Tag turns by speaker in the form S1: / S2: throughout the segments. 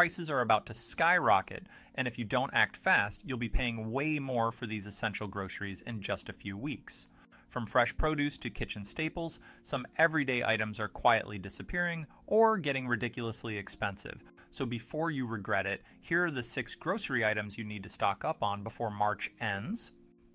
S1: Prices are about to skyrocket, and if you don't act fast, you'll be paying way more for these essential groceries in just a few weeks. From fresh produce to kitchen staples, some everyday items are quietly disappearing or getting ridiculously expensive. So before you regret it, here are the 6 grocery items you need to stock up on before March ends.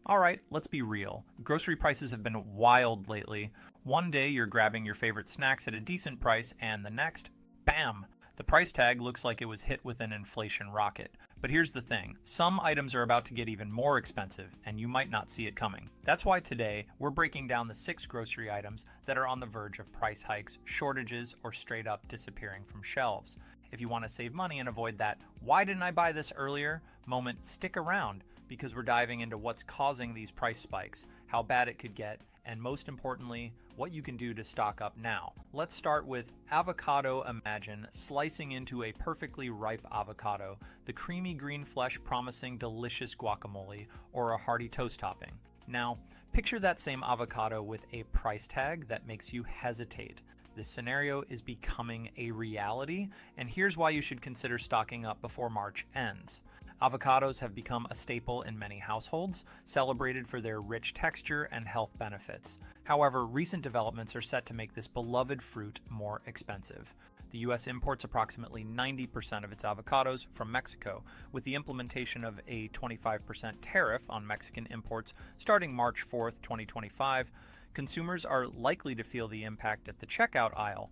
S1: Alright, let's be real. Grocery prices have been wild lately. One day you're grabbing your favorite snacks at a decent price, and the next, bam! The price tag looks like it was hit with an inflation rocket. But here's the thing, some items are about to get even more expensive, and you might not see it coming. That's why today, we're breaking down the 6 grocery items that are on the verge of price hikes, shortages, or straight up disappearing from shelves. If you want to save money and avoid that "why didn't I buy this earlier" moment, stick around, because we're diving into what's causing these price spikes, how bad it could get, and most importantly, what you can do to stock up now. Let's start with avocado. Imagine slicing into a perfectly ripe avocado, the creamy green flesh promising delicious guacamole, or a hearty toast topping. Now, picture that same avocado with a price tag that makes you hesitate. This scenario is becoming a reality, and here's why you should consider stocking up before March ends. Avocados have become a staple in many households, celebrated for their rich texture and health benefits. However, recent developments are set to make this beloved fruit more expensive. The U.S. imports approximately 90% of its avocados from Mexico, with the implementation of a 25% tariff on Mexican imports starting March 4, 2025. Consumers are likely to feel the impact at the checkout aisle.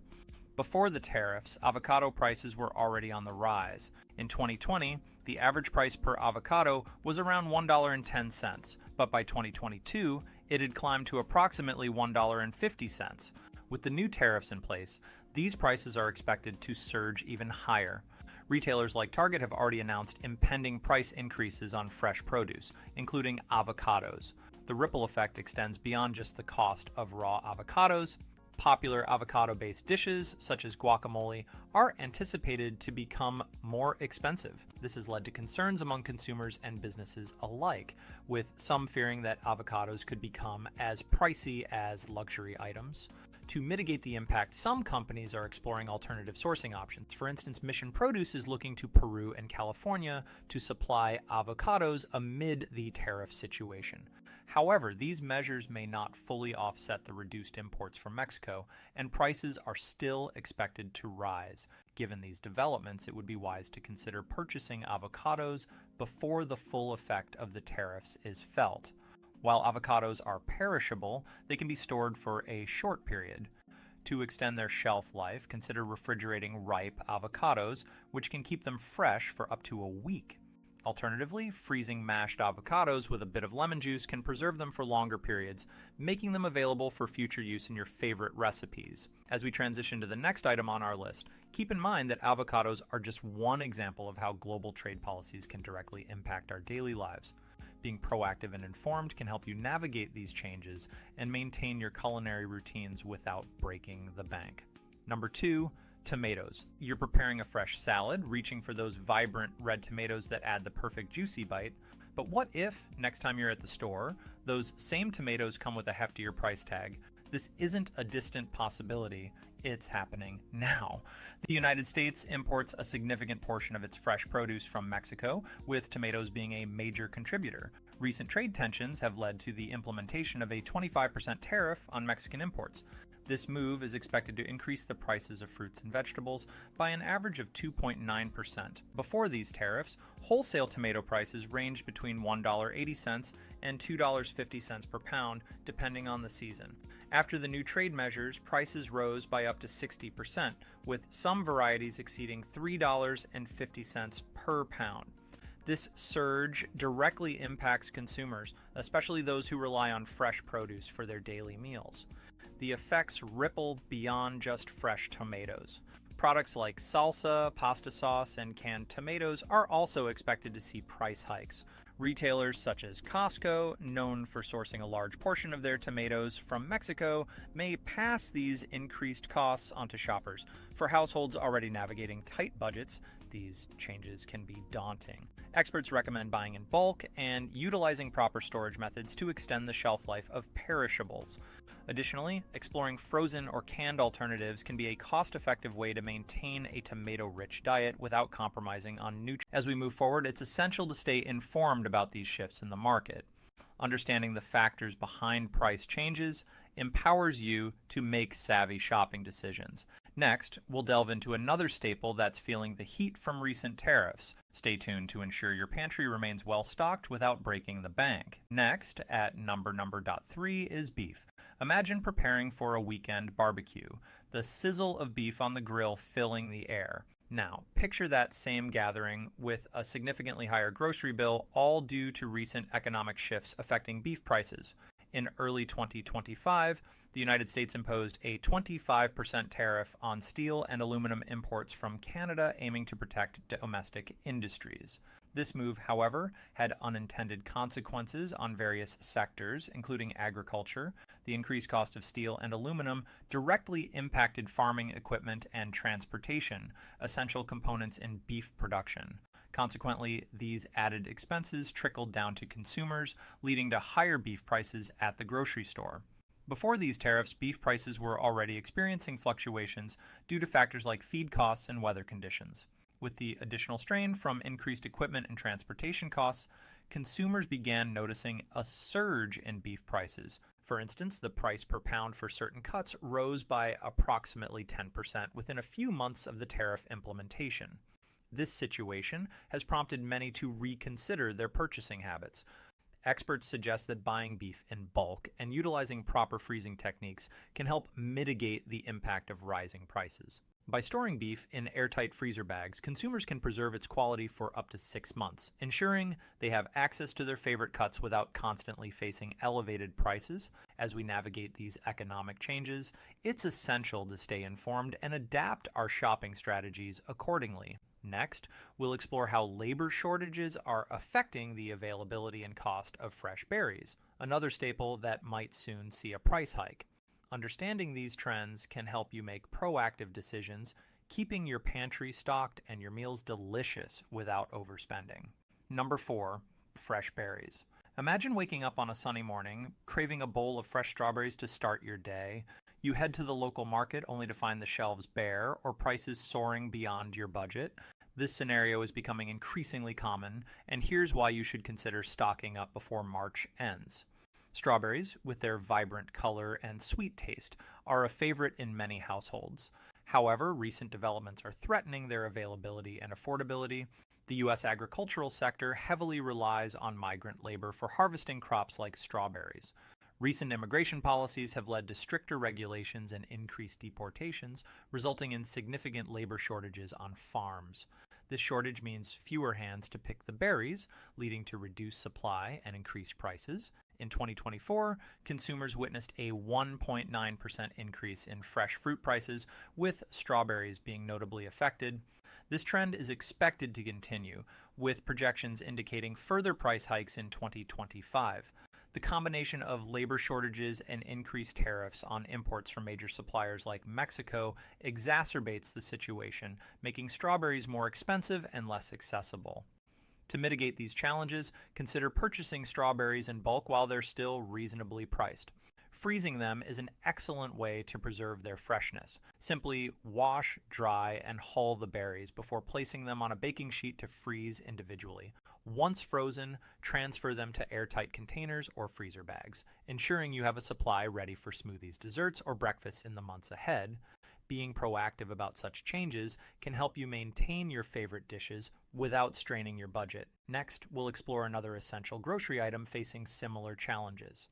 S1: Before the tariffs, avocado prices were already on the rise. In 2020, the average price per avocado was around $1.10, but by 2022, it had climbed to approximately $1.50. With the new tariffs in place, these prices are expected to surge even higher. Retailers like Target have already announced impending price increases on fresh produce, including avocados. The ripple effect extends beyond just the cost of raw avocados. Popular avocado-based dishes, such as guacamole, are anticipated to become more expensive. This has led to concerns among consumers and businesses alike, with some fearing that avocados could become as pricey as luxury items. To mitigate the impact, some companies are exploring alternative sourcing options. For instance, Mission Produce is looking to Peru and California to supply avocados amid the tariff situation. However, these measures may not fully offset the reduced imports from Mexico, and prices are still expected to rise. Given these developments, it would be wise to consider purchasing avocados before the full effect of the tariffs is felt. While avocados are perishable, they can be stored for a short period. To extend their shelf life, consider refrigerating ripe avocados, which can keep them fresh for up to a week. Alternatively, freezing mashed avocados with a bit of lemon juice can preserve them for longer periods, making them available for future use in your favorite recipes. As we transition to the next item on our list, keep in mind that avocados are just one example of how global trade policies can directly impact our daily lives. Being proactive and informed can help you navigate these changes and maintain your culinary routines without breaking the bank. Number 2, tomatoes. You're preparing a fresh salad, reaching for those vibrant red tomatoes that add the perfect juicy bite. But what if, next time you're at the store, those same tomatoes come with a heftier price tag? This isn't a distant possibility, it's happening now. The United States imports a significant portion of its fresh produce from Mexico, with tomatoes being a major contributor. Recent trade tensions have led to the implementation of a 25% tariff on Mexican imports. This move is expected to increase the prices of fruits and vegetables by an average of 2.9%. Before these tariffs, wholesale tomato prices ranged between $1.80 and $2.50 per pound, depending on the season. After the new trade measures, prices rose by up to 60%, with some varieties exceeding $3.50 per pound. This surge directly impacts consumers, especially those who rely on fresh produce for their daily meals. The effects ripple beyond just fresh tomatoes. Products like salsa, pasta sauce, and canned tomatoes are also expected to see price hikes. Retailers such as Costco, known for sourcing a large portion of their tomatoes from Mexico, may pass these increased costs onto shoppers. For households already navigating tight budgets, these changes can be daunting. Experts recommend buying in bulk and utilizing proper storage methods to extend the shelf life of perishables. Additionally, exploring frozen or canned alternatives can be a cost-effective way to maintain a tomato-rich diet without compromising on nutrients. As we move forward, it's essential to stay informed about these shifts in the market. Understanding the factors behind price changes empowers you to make savvy shopping decisions. Next, we'll delve into another staple that's feeling the heat from recent tariffs. Stay tuned to ensure your pantry remains well stocked without breaking the bank. Next, at number 3 is beef. Imagine preparing for a weekend barbecue, the sizzle of beef on the grill filling the air. Now, picture that same gathering with a significantly higher grocery bill, all due to recent economic shifts affecting beef prices. In early 2025, the United States imposed a 25% tariff on steel and aluminum imports from Canada, aiming to protect domestic industries. This move, however, had unintended consequences on various sectors, including agriculture. The increased cost of steel and aluminum directly impacted farming equipment and transportation, essential components in beef production. Consequently, these added expenses trickled down to consumers, leading to higher beef prices at the grocery store. Before these tariffs, beef prices were already experiencing fluctuations due to factors like feed costs and weather conditions. With the additional strain from increased equipment and transportation costs, consumers began noticing a surge in beef prices. For instance, the price per pound for certain cuts rose by approximately 10% within a few months of the tariff implementation. This situation has prompted many to reconsider their purchasing habits. Experts suggest that buying beef in bulk and utilizing proper freezing techniques can help mitigate the impact of rising prices. By storing beef in airtight freezer bags, consumers can preserve its quality for up to 6 months, ensuring they have access to their favorite cuts without constantly facing elevated prices. As we navigate these economic changes, it's essential to stay informed and adapt our shopping strategies accordingly. Next, we'll explore how labor shortages are affecting the availability and cost of fresh berries, another staple that might soon see a price hike. Understanding these trends can help you make proactive decisions, keeping your pantry stocked and your meals delicious without overspending. Number 4, fresh berries. Imagine waking up on a sunny morning, craving a bowl of fresh strawberries to start your day. You head to the local market only to find the shelves bare or prices soaring beyond your budget. This scenario is becoming increasingly common, and here's why you should consider stocking up before March ends. Strawberries, with their vibrant color and sweet taste, are a favorite in many households. However, recent developments are threatening their availability and affordability. The U.S. agricultural sector heavily relies on migrant labor for harvesting crops like strawberries. Recent immigration policies have led to stricter regulations and increased deportations, resulting in significant labor shortages on farms. This shortage means fewer hands to pick the berries, leading to reduced supply and increased prices. In 2024, consumers witnessed a 1.9% increase in fresh fruit prices, with strawberries being notably affected. This trend is expected to continue, with projections indicating further price hikes in 2025. The combination of labor shortages and increased tariffs on imports from major suppliers like Mexico exacerbates the situation, making strawberries more expensive and less accessible. To mitigate these challenges, consider purchasing strawberries in bulk while they're still reasonably priced. Freezing them is an excellent way to preserve their freshness. Simply wash, dry, and hull the berries before placing them on a baking sheet to freeze individually. Once frozen, transfer them to airtight containers or freezer bags, ensuring you have a supply ready for smoothies, desserts, or breakfasts in the months ahead. Being proactive about such changes can help you maintain your favorite dishes without straining your budget. Next, we'll explore another essential grocery item facing similar challenges.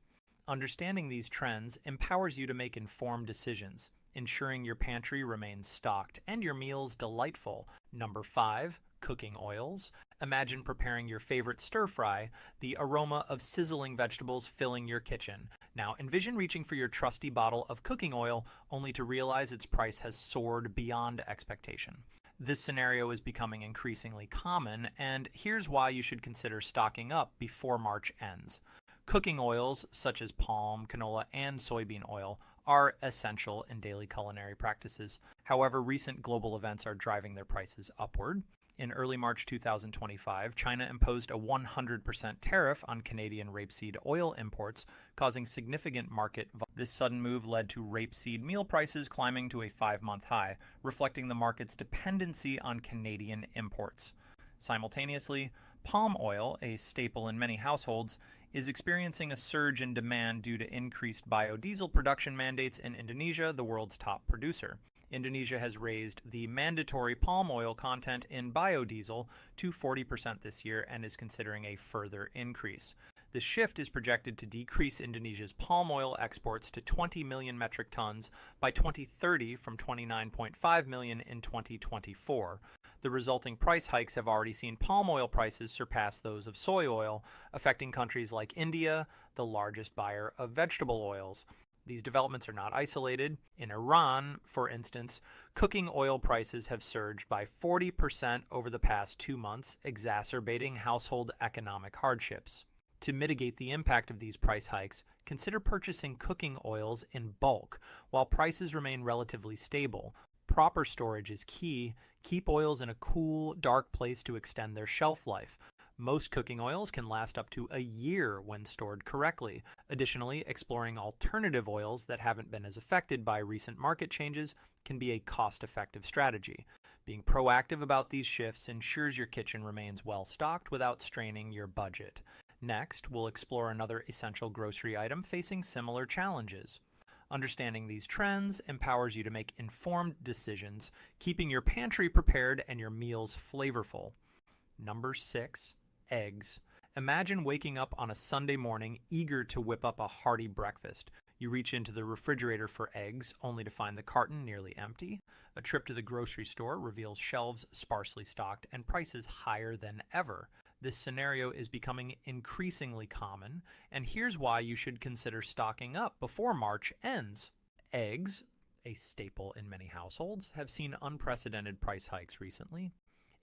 S1: Understanding these trends empowers you to make informed decisions, ensuring your pantry remains stocked and your meals delightful. Number 5, cooking oils. Imagine preparing your favorite stir fry, the aroma of sizzling vegetables filling your kitchen. Now envision reaching for your trusty bottle of cooking oil only to realize its price has soared beyond expectation. This scenario is becoming increasingly common, and here's why you should consider stocking up before March ends. Cooking oils such as palm, canola, and soybean oil are essential in daily culinary practices. However, recent global events are driving their prices upward. In early March 2025, China imposed a 100% tariff on Canadian rapeseed oil imports, causing significant market volatility. This sudden move led to rapeseed meal prices climbing to a 5-month high, reflecting the market's dependency on Canadian imports. Simultaneously, palm oil, a staple in many households, is experiencing a surge in demand due to increased biodiesel production mandates in Indonesia, the world's top producer. Indonesia has raised the mandatory palm oil content in biodiesel to 40% this year and is considering a further increase. The shift is projected to decrease Indonesia's palm oil exports to 20 million metric tons by 2030 from 29.5 million in 2024. The resulting price hikes have already seen palm oil prices surpass those of soy oil, affecting countries like India, the largest buyer of vegetable oils. These developments are not isolated. In Iran, for instance, cooking oil prices have surged by 40% over the past 2 months, exacerbating household economic hardships. To mitigate the impact of these price hikes, consider purchasing cooking oils in bulk. While prices remain relatively stable, proper storage is key. Keep oils in a cool, dark place to extend their shelf life. Most cooking oils can last up to a year when stored correctly. Additionally, exploring alternative oils that haven't been as affected by recent market changes can be a cost-effective strategy. Being proactive about these shifts ensures your kitchen remains well stocked without straining your budget. Next, we'll explore another essential grocery item facing similar challenges. Understanding these trends empowers you to make informed decisions, keeping your pantry prepared and your meals flavorful. Number 6. Eggs. Imagine waking up on a Sunday morning eager to whip up a hearty breakfast. You reach into the refrigerator for eggs, only to find the carton nearly empty. A trip to the grocery store reveals shelves sparsely stocked and prices higher than ever. This scenario is becoming increasingly common, and here's why you should consider stocking up before March ends. Eggs, a staple in many households, have seen unprecedented price hikes recently.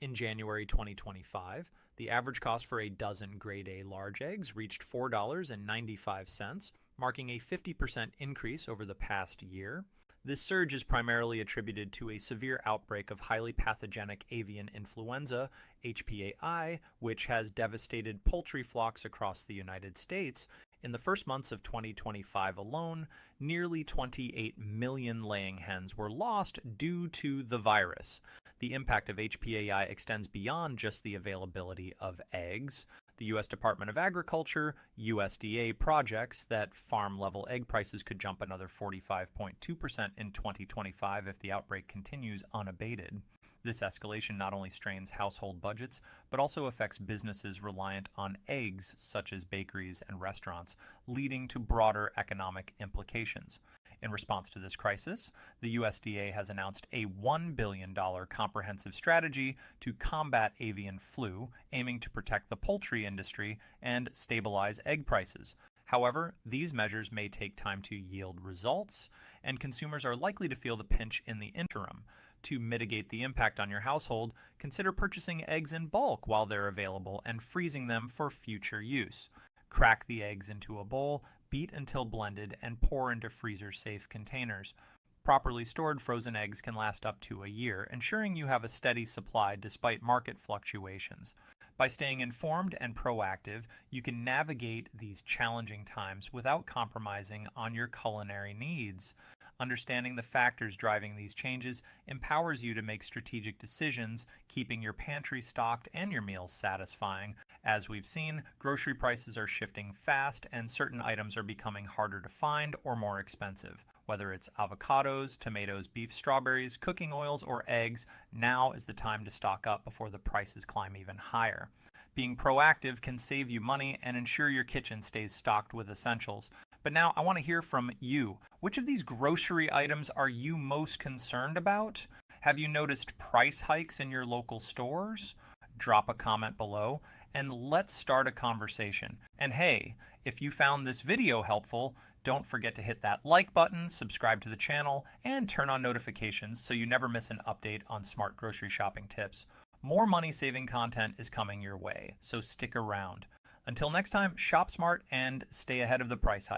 S1: In January 2025, the average cost for a dozen grade A large eggs reached $4.95, marking a 50% increase over the past year. This surge is primarily attributed to a severe outbreak of highly pathogenic avian influenza, HPAI, which has devastated poultry flocks across the United States. In the first months of 2025 alone, nearly 28 million laying hens were lost due to the virus. The impact of HPAI extends beyond just the availability of eggs. The U.S. Department of Agriculture, USDA, projects that farm-level egg prices could jump another 45.2% in 2025 if the outbreak continues unabated. This escalation not only strains household budgets, but also affects businesses reliant on eggs, such as bakeries and restaurants, leading to broader economic implications. In response to this crisis, the USDA has announced a $1 billion comprehensive strategy to combat avian flu, aiming to protect the poultry industry and stabilize egg prices. However, these measures may take time to yield results, and consumers are likely to feel the pinch in the interim. To mitigate the impact on your household, consider purchasing eggs in bulk while they're available and freezing them for future use. Crack the eggs into a bowl, beat until blended, and pour into freezer-safe containers. Properly stored frozen eggs can last up to a year, ensuring you have a steady supply despite market fluctuations. By staying informed and proactive, you can navigate these challenging times without compromising on your culinary needs. Understanding the factors driving these changes empowers you to make strategic decisions, keeping your pantry stocked and your meals satisfying. As we've seen, grocery prices are shifting fast and certain items are becoming harder to find or more expensive. Whether it's avocados, tomatoes, beef, strawberries, cooking oils, or eggs, now is the time to stock up before the prices climb even higher. Being proactive can save you money and ensure your kitchen stays stocked with essentials. But now I want to hear from you. Which of these grocery items are you most concerned about? Have you noticed price hikes in your local stores? Drop a comment below. and let's start a conversation. And hey, if you found this video helpful, don't forget to hit that like button, subscribe to the channel, and turn on notifications so you never miss an update on smart grocery shopping tips. More money-saving content is coming your way, so stick around. Until next time, shop smart and stay ahead of the price hike.